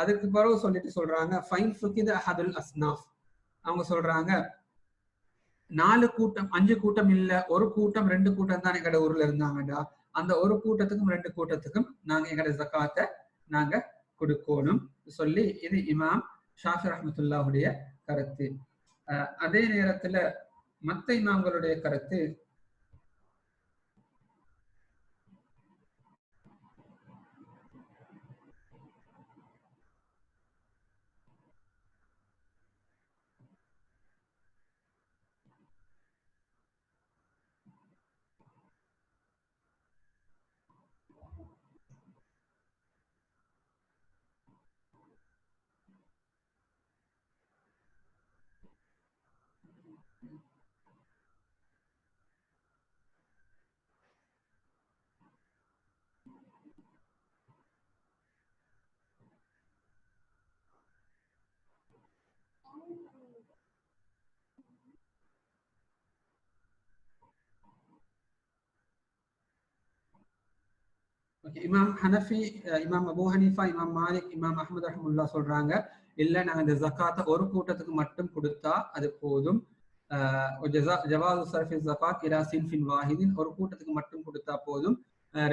அதுக்கு பிறகு சொல்றாங்க ஃபைன் ஃபுகித அஹதுல் அஸ்னாஃப். அவங்க சொல்றாங்க 4 கூட்டம் 5 கூட்டம் இல்ல, ஒரு கூட்டம் 2 கூட்டம் தான் எங்களோட ஊர்ல இருந்தாங்கடா, அந்த ஒரு கூட்டத்துக்கும் 2 கூட்டத்துக்கும் நாங்க எங்களோட ஜகாத்தை நாங்க கொடுக்கணும் சொல்லி இது இமாம் ஷாஃபி ரஹ்மத்துல்லாஹுடைய கருத்து. அதே நேரத்துல மத்த இமாம்களுடைய கருத்து இமாம் ஹனஃபி, இமாம் அபூ ஹனீஃபா, இமாம் மாலிக், இமாம் அஹ்மது ரஹ்மத்துல்லாஹ் சொல்றாங்க இல்ல நாங்க இந்த ஜகாத்தை ஒரு கூட்டத்துக்கு மட்டும் கொடுத்தா அது போதும். ஜவாது ஸர்ஃபி ஸகாத் இலா சின்ஃபின் வாஹிதின், ஒரு கூட்டத்துக்கு மட்டும் கொடுத்தா போதும்.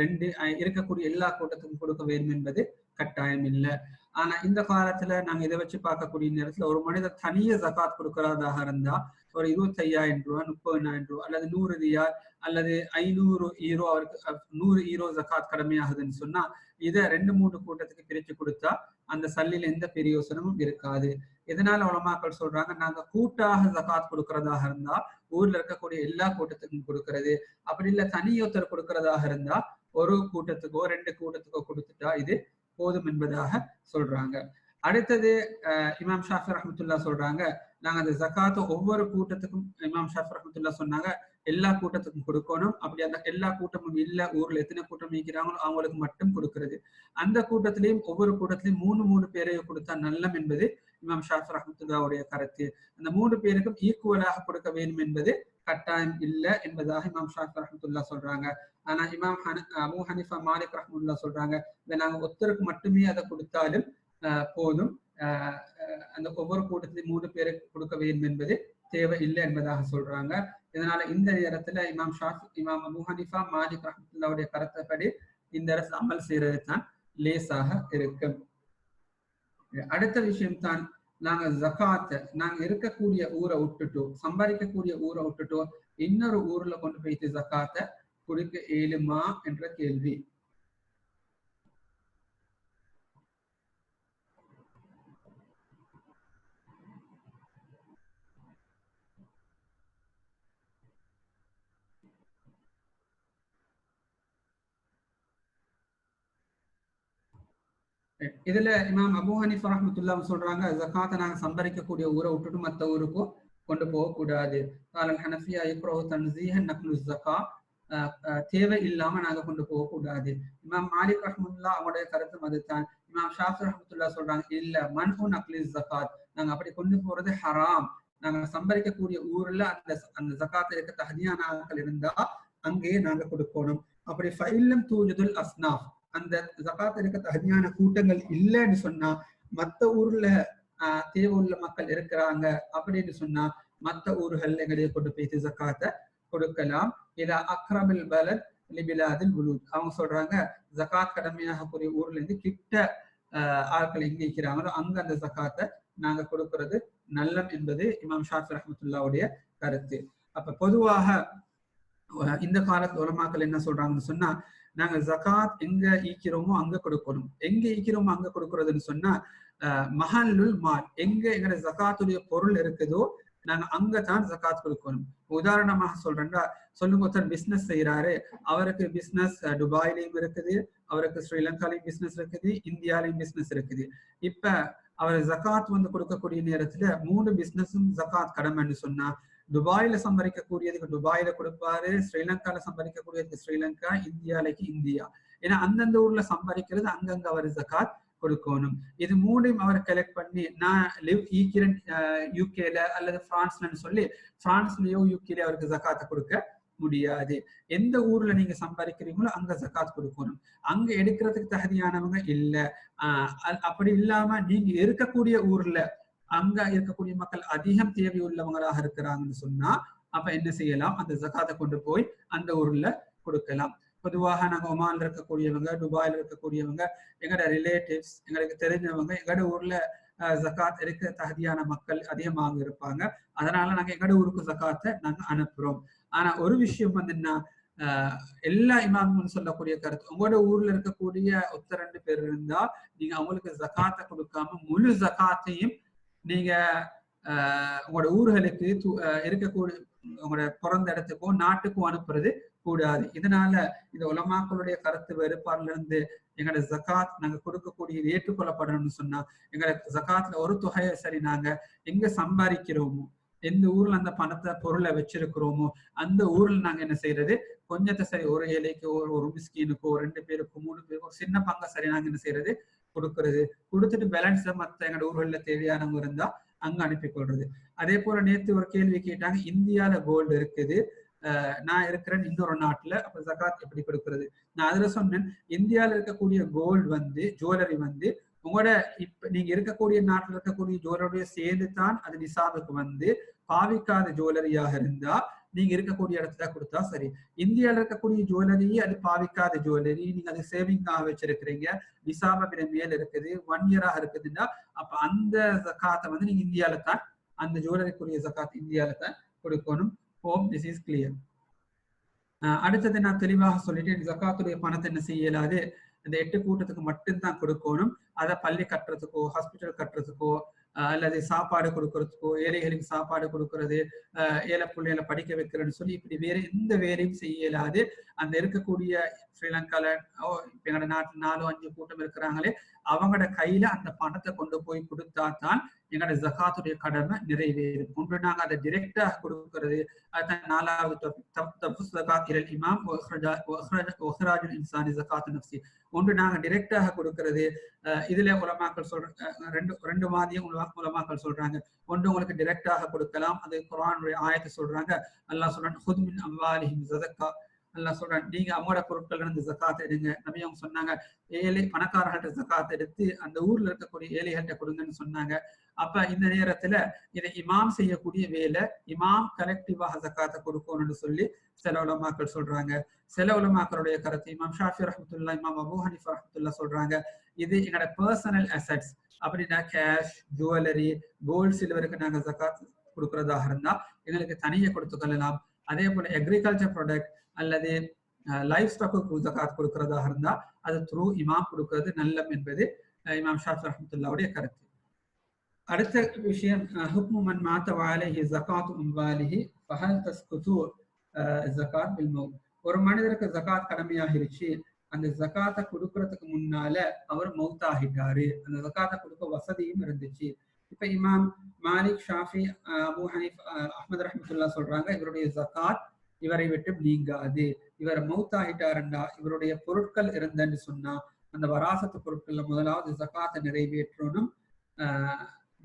2 இருக்கக்கூடிய எல்லா கூட்டத்துக்கும் கொடுக்க வேண்டும் என்பது கட்டாயம் இல்லை. ஆனா இந்த காலத்துல நாங்க இதை வச்சு பார்க்கக்கூடிய நேரத்துல ஒரு மனிதர் தனிய ஜகாத் கொடுக்கறதாக இருந்தா ஒரு 25,000 ரூபாய், 30,000 ரூபாய் அல்லது 100 ரியால் அல்லது 500 ஈரோ அவருக்கு 100 ஈரோ ஜகாத் கடமையாகுதுன்னு சொன்னா இதை 2-3 கூட்டத்துக்கு பிரிச்சு கொடுத்தா அந்த சல்லில எந்த பிரயோசனமும் இருக்காது. இதனால உலமாக்கள் சொல்றாங்க நாங்க கூட்டாக ஜகாத் கொடுக்கறதாக இருந்தா ஊர்ல இருக்கக்கூடிய எல்லா கூட்டத்துக்கும் கொடுக்கறது, அப்படி இல்ல தனியொருத்தர் கொடுக்கறதாக இருந்தா ஒரு கூட்டத்துக்கோ 2 கூட்டத்துக்கோ கொடுத்துட்டா இது போதும் என்பதாக சொல்றாங்க. அடுத்தது இமாம் ஷாஃபி ரஹ்மத்துல்லாஹ் சொல்றாங்க நாங்க அந்த ஜகாத்தை ஒவ்வொரு கூட்டத்துக்கும், இமாம் ஷாஃபி ரஹ்மத்துல்லாஹ் சொன்னாங்க எல்லா கூட்டத்துக்கும் கொடுக்கணும். அப்படி அந்த எல்லா கூட்டமும் இல்ல, ஊர்ல எத்தனை கூட்டம் இருக்கிறாங்களோ அவங்களுக்கு மட்டும் கொடுக்கிறது. அந்த கூட்டத்திலையும் ஒவ்வொரு கூட்டத்திலையும் 3 பேரையும் கொடுத்தா நல்லம் என்பது இமாம் ஷாஃபி ரஹ்மத்துல்லாஹ்வுடைய கருத்து. அந்த 3 பேருக்கும் ஈக்குவலாக கொடுக்க வேண்டும் என்பது கட்டாயம் இல்லை என்பதாக இமாம் ஷாஃபி ரஹ்மத்துல்லாஹ் சொல்றாங்க. ஆனா இமாம் அபூ ஹனீஃபா, மாலிக் ரஹ்மத்துல்லாஹ் சொல்றாங்க இதை நாங்க ஒருத்தருக்கு மட்டுமே அதை கொடுத்தாலும் போதும், அந்த ஒவ்வொரு கூட்டத்திலையும் 3 பேருக்கு கொடுக்க வேண்டும் என்பது தேவை இல்லை என்பதாக சொல்றாங்க. இதனால இந்த நேரத்துல இமாம் அபூ ஹனீஃபா, மாலிக் ரஹ்மத்துல்லாஹ்வுடைய கருத்துப்படி இந்த அரசு அமல் செய்யறது தான் லேசாக இருக்கும். அடுத்த விஷயம் தான் நாங்க ஜகாத்தை நாங்க இருக்கக்கூடிய ஊரை விட்டுட்டோ, சம்பாதிக்கக்கூடிய ஊரை விட்டுட்டோ இன்னொரு ஊர்ல கொண்டு போயிட்டு ஜகாத்தை கொடுக்க இயலுமா என்ற கேள்வி. இதுல இமாம் அபூ ஹனீஃபா ரஹ்மத்துல்லாஹ் சொல்றாங்க ஜகாத்தை நாங்க சம்பாதிக்கக்கூடிய ஊரை விட்டுட்டு மற்ற ஊருக்கும் கொண்டு போகக்கூடாது. காலல் ஹனஃபியா யக்ரஹு தன்ஸீஹன் நக்லு ஸகா, தேவை இல்லாம நாங்க கொண்டு போகக்கூடாது. இமாம் மாலிக் ரஹ்மத்துல்லாஹ் அவங்களுடைய கருத்தும் அதுதான். இமாம் ஷாஃபி ரஹ்மத்துல்லாஹ் சொல்றாங்க இல்ல மன்ஹு நக்லி ஸகாத், நாங்க அப்படி கொண்டு போறது ஹராம். நாங்க சம்பாதிக்கக்கூடிய ஊர்ல அந்த ஜகாத் இருக்க தஹதியான ஆட்கள் இருந்தா அங்கேயே நாங்க கொடுக்கணும். அப்படி ஃபைல்லம் தூஜுதுல் அஸ்னாஃப், அந்த ஜகாத் இருக்க தகுதியான கூட்டங்கள் இல்லைன்னு சொன்னா மத்த ஊர்ல தேவை உள்ள மக்கள் இருக்கிறாங்க அப்படின்னு சொன்னா மத்த ஊர்கள்ல எங்களையே கொண்டு போய் ஜகாத்தை கொடுக்கலாம். இல்ல அக்ரமில் பலத் லிபிலாதில் உலூத், அவங்க சொல்றாங்க ஜகாத் கடமையாக கூடிய ஊர்ல இருந்து கிட்ட ஆட்கள் எங்க இருக்கிறாங்களோ அங்க அந்த ஜகாத்தை நாங்க கொடுக்கறது நல்லம் என்பது இமாம் ஷாஃபி ரஹ்மத்துல்லாஹ்வுடைய கருத்து. அப்ப பொதுவாக இந்த காலத்து உலமாக்கள் என்ன சொல்றாங்கன்னு சொன்னா, நாங்க ஜகாத் எங்க ஈக்கிறோமோ அங்க கொடுக்கணும். எங்க ஈக்கிறோமோ அங்க கொடுக்கறதுன்னு சொன்னா மஹல்லுல் மால், எங்க எங்க ஜகாத்துடைய பொருள் இருக்குதோ நாங்க அங்கதான் ஜகாத் கொடுக்கணும். உதாரணமாக சொல்றேன்டா, சொல்லுங்க, ஒருத்தர் பிசினஸ் செய்யறாரு, அவருக்கு பிசினஸ் துபாயிலையும் இருக்குது, அவருக்கு ஸ்ரீலங்காலையும் பிசினஸ் இருக்குது, இந்தியாலையும் பிசினஸ் இருக்குது. இப்ப அவர் ஜகாத் கொடுக்கக்கூடிய நேரத்துல 3 பிசினஸும் ஜகாத் கடமைன்னு சொன்னா, துபாயில சம்பாதிக்கக்கூடியதுக்கு துபாயில கொடுப்பாரு, ஸ்ரீலங்கால சம்பாதிக்கக்கூடியதுக்கு ஸ்ரீலங்கா, இந்தியாலைக்கு இந்தியா. ஏன்னா அந்தந்த ஊர்ல சம்பாதிக்கிறது அங்கங்க அவர் ஜகாத் கொடுக்கணும். இது 3ஐயும் அவர் கலெக்ட் பண்ணி, நான் ஈக்கிறேன் யூகேல அல்லது பிரான்ஸ்லன்னு சொல்லி பிரான்ஸ்லயோ யூகேலயோ அவருக்கு ஜகாத்தை கொடுக்க முடியாது. எந்த ஊர்ல நீங்க சம்பாதிக்கிறீங்களோ அங்க ஜகாத் கொடுக்கணும். அங்க எடுக்கிறதுக்கு தகுதியானவங்க இல்ல, அப்படி இல்லாம நீங்க இருக்கக்கூடிய ஊர்ல அங்க இருக்கக்கூடிய மக்கள் அதிகம் தேவை உள்ளவங்களாக இருக்கிறாங்கன்னு சொன்னா அப்ப என்ன செய்யலாம், அந்த ஜகாத்தை கொண்டு போய் அந்த ஊர்ல கொடுக்கலாம். பொதுவாக நாங்க ஒமான்ல இருக்கக்கூடியவங்க, துபாயில இருக்கக்கூடியவங்க, எங்களோட ரிலேட்டிவ்ஸ், எங்களுக்கு தெரிஞ்சவங்க எங்களோட ஊர்ல ஜகாத் எடுக்க தகுதியான மக்கள் அதிகமாக இருப்பாங்க. அதனால நாங்க எங்களோட ஊருக்கு ஜகாத்தை நாங்க அனுப்புறோம். ஆனா ஒரு விஷயம் என்னன்னா, எல்லா இமாமும் சொல்லக்கூடிய கருத்து, உங்களோட ஊர்ல இருக்கக்கூடிய 2 பேர் இருந்தா நீங்க அவங்களுக்கு ஜகாத்தை கொடுக்காம முழு ஜகாத்தையும் நீங்க உங்களோட ஊர்களுக்கு இருக்கக்கூடிய உங்களோட பிறந்த இடத்துக்கும் நாட்டுக்கும் அனுப்புறது கூடாது. இதனால இந்த உலமாக்களுடைய கருத்து வேறுபாடுல இருந்து எங்களோட ஜகாத் நாங்க கொடுக்கக்கூடியது ஏற்றுக்கொள்ளப்படணும்னு சொன்னா, எங்களோட ஜகாத்ல ஒரு தொகையை சரி நாங்க எங்க சம்பாதிக்கிறோமோ, எந்த ஊர்ல அந்த பணத்தை பொருளை வச்சிருக்கிறோமோ அந்த ஊர்ல நாங்க என்ன செய்யறது, கொஞ்சத்தை சரி ஒரு ஏழைக்கு, ஒரு மிஸ்கீனுக்கோ, 2 பேருக்கோ, 3 பேருக்கோ ஒரு சின்ன பங்கை சரி நாங்க என்ன செய்யறது கொடுக்கறது. கொடுத்துட்டு பேலன்ஸை மற்ற எங்களோட ஊர்களில் தேவையானவங்க இருந்தா அங்க அனுப்பி கொள்றது. அதே போல நேத்து ஒரு கேள்வி கேட்டாங்க, இந்தியால கோல்டு இருக்குது, நான் இருக்கிறேன் இன்னொரு நாட்டுல, அப்ப ஜகாத் எப்படி கொடுக்கறது? நான் அதுல சொன்னேன், இந்தியால இருக்கக்கூடிய கோல்டு ஜுவல்லரி உங்களோட இப்ப நீங்க இருக்கக்கூடிய நாட்டுல இருக்கக்கூடிய ஜுவல்லரியோட சேர்ந்து தான் அது நிசாபுக்கு பாவிக்காத ஜுவல்லரியாக இருந்தா நீங்க இருக்கக்கூடிய இடத்துல கொடுத்தா சரி. இந்தியால இருக்கக்கூடிய ஜுவல்லரி அது பாவிக்காத ஜுவல்லரி, நீங்க அது சேவிங்காக வச்சிருக்கிறீங்க, நிசாப மேல இருக்குது, 1 இயராக இருக்குதுன்னா அப்ப அந்த ஜகாத்தை நீங்க இந்தியால தான், அந்த ஜுவல்லரிக்குரிய ஜகாத் இந்தியால தான் கொடுக்கணும். Hope this is clear. அடுத்தது நான் தெளிவாக சொல்லிட்டு, ஜகாத்துடைய பணத்தை என்ன செய்யலாது, இந்த 8 கூட்டத்துக்கு மட்டும்தான் கொடுக்கணும். அதை பள்ளி கட்டுறதுக்கோ, ஹாஸ்பிட்டல் கட்டுறதுக்கோ, அல்லது சாப்பாடு கொடுக்கறதுக்கோ, ஏழைகளுக்கு சாப்பாடு கொடுக்கறது, ஏழை பிள்ளைகளை படிக்க வைக்கிறேன்னு சொல்லி இப்படி வேற எந்த வேலையும் செய்யலாது. அந்த இருக்கக்கூடிய ஸ்ரீலங்கால எங்களோட நாட்டில் 4-5 கூட்டம் இருக்கிறாங்களே, அவங்களோட கையில அந்த பணத்தை கொண்டு போய் கொடுத்தா தான் எங்களோட ஜகாத்துடைய கடமை நிறைவேறும். ஒன்று நாங்க அதை டிரெக்டாக கொடுக்கறது, அதுதான் 4வது இமாம் இன்சானி ஜகாத்து நஃப்ஸி. ஒன்று நாங்க டிரெக்டாக கொடுக்கறது, இதுல உலமாக்கள் சொல்றாங்க, ரெண்டு மாதிரியும் உலமாக்கள் சொல்றாங்க. ஒன்று உங்களுக்கு டிரெக்டாக கொடுக்கலாம், அது குர்ஆனுடைய ஆயத்தை சொல்றாங்க. அல்லாஹ் சொல்றான், ஹுத் மின் அம்வாலிஹிம் ஸதகா, அல்லாஹ் சொல்றான் நீங்க அவங்களோட பொருட்கள் இருந்து ஜகாத் எடுங்க. நபி அவங்க சொன்னாங்க, ஏழை பணக்காரர்கள்ட்ட ஜகாத் எடுத்து அந்த ஊர்ல இருக்கக்கூடிய ஏழைகள்கிட்ட கொடுங்கன்னு சொன்னாங்க. அப்ப இந்த நேரத்துல இதை இமாம் செய்யக்கூடிய வேலை, இமாம் கலெக்டிவாக ஜகாத்தை கொடுக்கணும்னு சொல்லி சில உலமாக்கள் சொல்றாங்க. சில உலமாக்களுடைய கருத்து, இமாம் ஷாஃபி ரஹ்மத்துல்லாஹ், இமாம் அபூ ஹனீஃபா ரஹ்மத்துல்லாஹ் சொல்றாங்க, இது எங்களோட பர்சனல் அசெட்ஸ் அப்படின்னா கேஷ், ஜுவல்லரி, கோல்டு, சில்வருக்கு நாங்க ஜகாத் கொடுக்கறதாக இருந்தா எங்களுக்கு தனியே கொடுத்துக்கொள்ளலாம். அதே போல அக்ரிகல்ச்சர் ப்ராடக்ட் அல்லது லைஃப் ஸ்டாக்கு ஜகாத் கொடுக்கறதாக இருந்தா அது த்ரூ இமாம் கொடுக்கிறது நல்லம் என்பது இமாம் ஷாஃபி ரஹ்மத்துல்லாஹ்வுடைய கருத்து. அடுத்த விஷயம், ஹுக்மு மன் மாத வ அலைஹி ஸகாத்து அம்வாலிஹி ஃபஹல் தஸ்குது ஸகாத் பில் மௌத். ஒரு மனிதருக்கு ஜகாத் கடமையாகிருச்சு, அந்த ஜகாத்தை கொடுக்கறதுக்கு முன்னால அவர் மௌத்தாகிட்டாரு, அந்த ஜகாத்தை கொடுக்க வசதியும் இருந்துச்சு. இப்ப இமாம் மாலிக், ஷாஃபி, அபூ ஹனீஃபா, அஹ்மத் ரஹ்மத்துல்லாஹ் சொல்றாங்க, இவருடைய ஜகாத் இவரை விட்டு நீங்காது. இவர் மௌத்தாகிட்டாருண்டா இவருடைய பொருட்கள் இருந்தன்னு சொன்னா அந்த வராசத்து பொருட்கள்ல முதலாவது ஜகாத்தை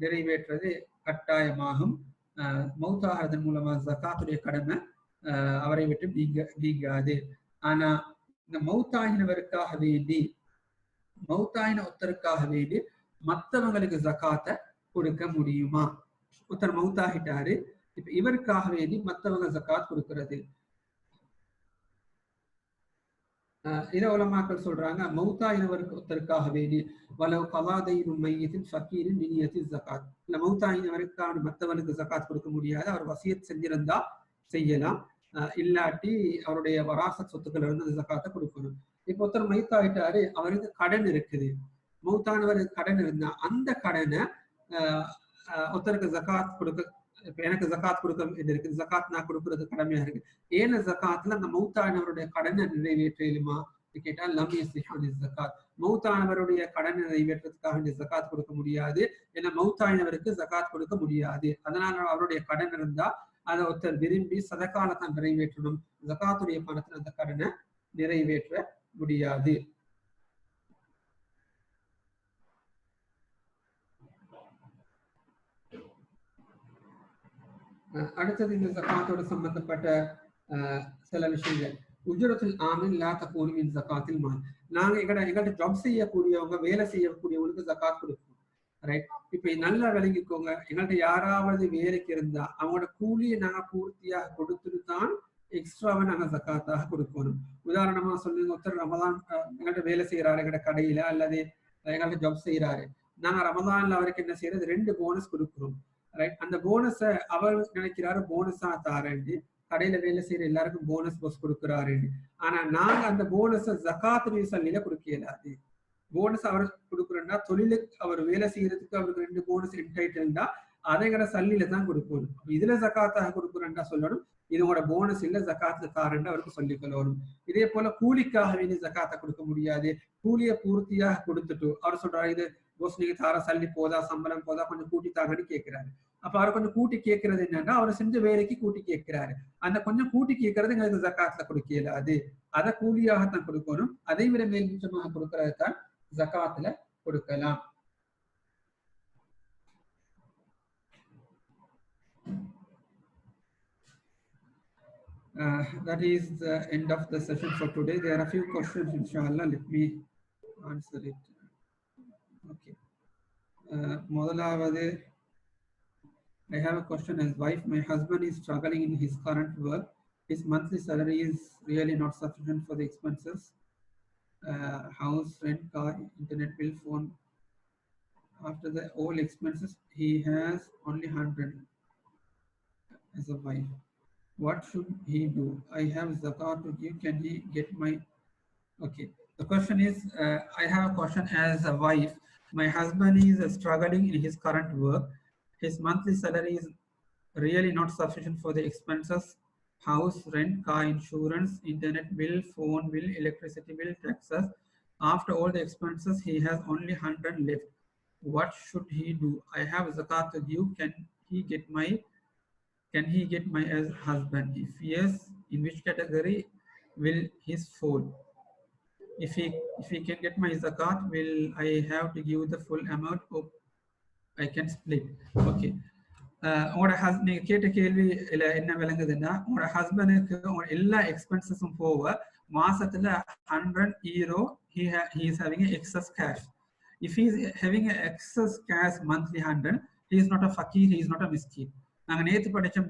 நிறைவேற்றுறது கட்டாயமாகும். மௌத்தாகிறதன் மூலமா ஜகாத்துடைய கடமை அவரை விட்டு நீங்காது. ஆனா இந்த மௌத்தாகினவருக்காக வேண்டி, மௌத்தாயின ஒருத்தருக்காக வேண்டி மற்றவங்களுக்கு ஜகாத்தை கொடுக்க முடியுமா? ஒருத்தர் மௌத்தாகிட்டாரு, இப்ப இவருக்காக வேண்டி மற்றவங்க ஜகாத் கொடுக்கிறது. இத உலமாக்கள் சொல்றாங்க, மௌத்தாயினவருக்கு ஒருத்தருக்காக வேண்டி வலவ் கலாதையின் மையத்தின் ஃபக்கீரின் நியத்தில் ஜகாத், இல்ல மௌத்தாயினவருக்கான மற்றவனுக்கு ஜகாத் கொடுக்க முடியாது, அவர் வசியத் செஞ்சிருந்தா செய்யலாம். இல்லாட்டி அவருடைய வராசத் சொத்துக்கள் இருந்து அந்த ஜகாத்தை கொடுக்கணும். இப்போ ஒருத்தர் மைத்தாயிட்டாரு, அவருக்கு கடன் இருக்குது, மௌத்தானவருக்கு கடன் இருந்தா அந்த கடனை ஒருத்தருக்கு ஜகாத் கொடுக்க, இப்ப எனக்கு ஜகாத் கொடுக்க இது இருக்கு, ஜகாத் நான் கொடுக்கறது கடமையா இருக்கு, ஏன ஜகாத்ல அந்த மௌத்தானவருடைய கடனை நிறைவேற்றலுமா கேட்டால் லம் யஸ்ஹி ஜகாத், மௌத்தானவருடைய கடனை நிறைவேற்றதுக்காக வேண்டிய ஜகாத் கொடுக்க முடியாது, ஏன்னா மௌத்தானவருக்கு ஜகாத் கொடுக்க முடியாது. அதனால அவருடைய கடன் இருந்தா அதை ஒருத்தர் விரும்பி சதகால தான் நிறைவேற்றணும், ஜகாத்துடைய பணத்தில் அந்த கடனை நிறைவேற்ற முடியாது. அடுத்தது இந்த ஜகாத்தோடு சம்பந்தப்பட்ட சில விஷயங்கள். உஜ்ரத்துல் ஆமில் லா தகூனு மின் ஜகாத்தில் மால், நாங்க எங்கள்கிட்ட ஜாப் செய்யக்கூடியவங்க, வேலை செய்யக்கூடியவங்களுக்கு ஜகாத் கொடுப்போம், ரைட்? இப்ப நல்லா விளங்கிக்கோங்க, எங்கள்கிட்ட யாராவது வேலைக்கு இருந்தா அவங்களோட கூலியை நாங்க பூர்த்தியா கொடுத்துட்டு தான் எக்ஸ்ட்ராவை நாங்க ஜகாத்தாக கொடுக்கணும். உதாரணமா சொல்லுங்க, ஒருத்தர் ரமதான் எங்கள்கிட்ட வேலை செய்யறாரு, எங்கள்கிட்ட கடையில அல்லது எங்கள்கிட்ட ஜாப் செய்யறாரு, நாங்க ரமதான்ல அவருக்கு என்ன செய்யறது, 2 போனஸ் கொடுக்குறோம், ரைட்? அந்த போனஸை அவர் நினைக்கிறாரு போனஸா தாரேன்னு, கடையில வேலை செய்யற எல்லாருக்கும் போனஸ் போஸ் கொடுக்குறாரு, ஆனா நாங்க அந்த போனஸை ஜகாத்துடைய சல்லில கொடுக்க இயலாது. போனஸ் அவர் கொடுக்குறோம்னா தொழிலுக்கு அவர் வேலை செய்யறதுக்கு அவருக்கு 2 போனஸ் என்டைட்டில்டா அதைங்கிற சல்லில தான் கொடுக்கணும். இதுல ஜகாத்தாக கொடுக்குறேன்டா சொல்லணும், இதோட போனஸ் இல்ல ஜகாத்ல தாரண்டா அவருக்கு சொல்லிக் கொள்ளணும். இதே போல கூலிக்காக வேண்டிய ஜகாத்தை கொடுக்க முடியாது, கூலியை பூர்த்தியாக கொடுத்துட்டு அவர் சொல்றாரு இது போஸ் நீங்க தார சல்லி போதா, சம்பளம் போதா, கொஞ்சம் கூட்டி தாங்கன்னு கேட்கிறாரு. அப்ப அவர் கொஞ்சம் கூட்டி கேட்கறது என்னன்னா அவர் செஞ்ச வேலைக்கு கூட்டி கேட்கிறாரு, அந்த கொஞ்சம் கூட்டி கேட்கறது எங்களுக்கு ஜகாத்ல கொடுக்க இயலாது, அதை கூலியாகத்தான் கொடுக்கணும், அதை விட மேல் மிச்சமாக கொடுக்கறது தான் ஜகாத்ல கொடுக்கலாம். That is the end of the session for today. There are a few questions, inshallah. Let me answer it. Okay. Modalavathu, I have a question as wife. My husband is struggling in his current work. His monthly salary is really not sufficient for the expenses. House, rent, car, internet bill, phone. After the all expenses, he has only 100 as a wife. What should he do? I have zakat to give. Can he get my... Okay. The question is, I have a question as a wife. My husband is struggling in his current work. His monthly salary is really not sufficient for the expenses. House, rent, car insurance, internet bill, phone bill, electricity bill, taxes. After all the expenses, he has only 100 left. What should he do? I have zakat to give. Can he get my as husband? If yes, in which category will his fall? If he can get my zakat, will I have to give the full amount or I can split? Okay. உங்களோட நீங்க கேட்ட கேள்வி என்ன விளங்குதுன்னா, உங்களோட ஹஸ்பண்டுக்கு எல்லா எக்ஸ்பென்சஸும் போக மாசத்துல 100 euro he is having an excess cash. If he is having an excess cash monthly 100, he is not a fakir, he is not a miskin. நாங்க நேத்து படிச்சோம்,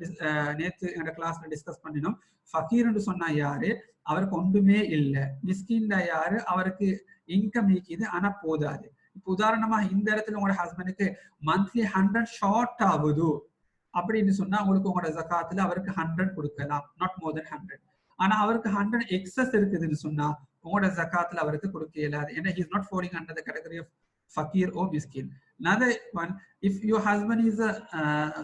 நேத்து எங்க கிளாஸ்ல டிஸ்கஸ் பண்ணினோம். ஃபகீர்னு சொன்னா யாரு, அவருக்கு ஒன்றுமே இல்லை. மிஸ்கின்டா யாரு, அவருக்கு இன்கம் இருக்குது ஆனா போதாது. இப்போ உதாரணமா இந்த இடத்துல உங்களோட ஹஸ்பண்டுக்கு மந்த்லி 100 ஷார்ட் ஆகுது அப்படின்னு சொன்னா உங்களுக்கு உங்களோட ஜகாத்துல அவருக்கு 100 கொடுக்கலாம், நாட் மோர் தென் 100. ஆனா அவருக்கு 100 எக்ஸஸ் இருக்குதுன்னு சொன்னா உங்களோட ஜகாத்துல அவருக்கு கொடுக்க இயலாது. ஏன்னா he is not falling under the category of fakir or miskin. Another one, if your husband is a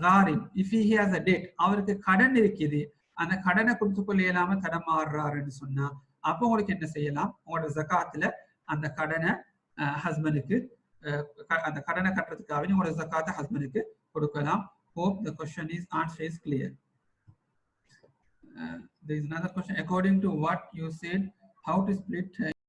gharim, if he has a debt, அவருக்கு கடன் இருக்குது, அந்த கடனை கொடுத்து கொள்ள இயலாம தடமாறுறாருன்னு சொன்னா அப்போ உங்களுக்கு என்ன செய்யலாம், உங்களோட ஜகாத்துல அந்த கடனை ஹஸ்பண்டுக்கு, அந்த கடனை கட்டுறதுக்காக உங்களோட ஜகாத்தை ஹஸ்பண்டுக்கு கொடுக்கலாம். Hope the question is answer is clear. There is another question. According to what you said, how to split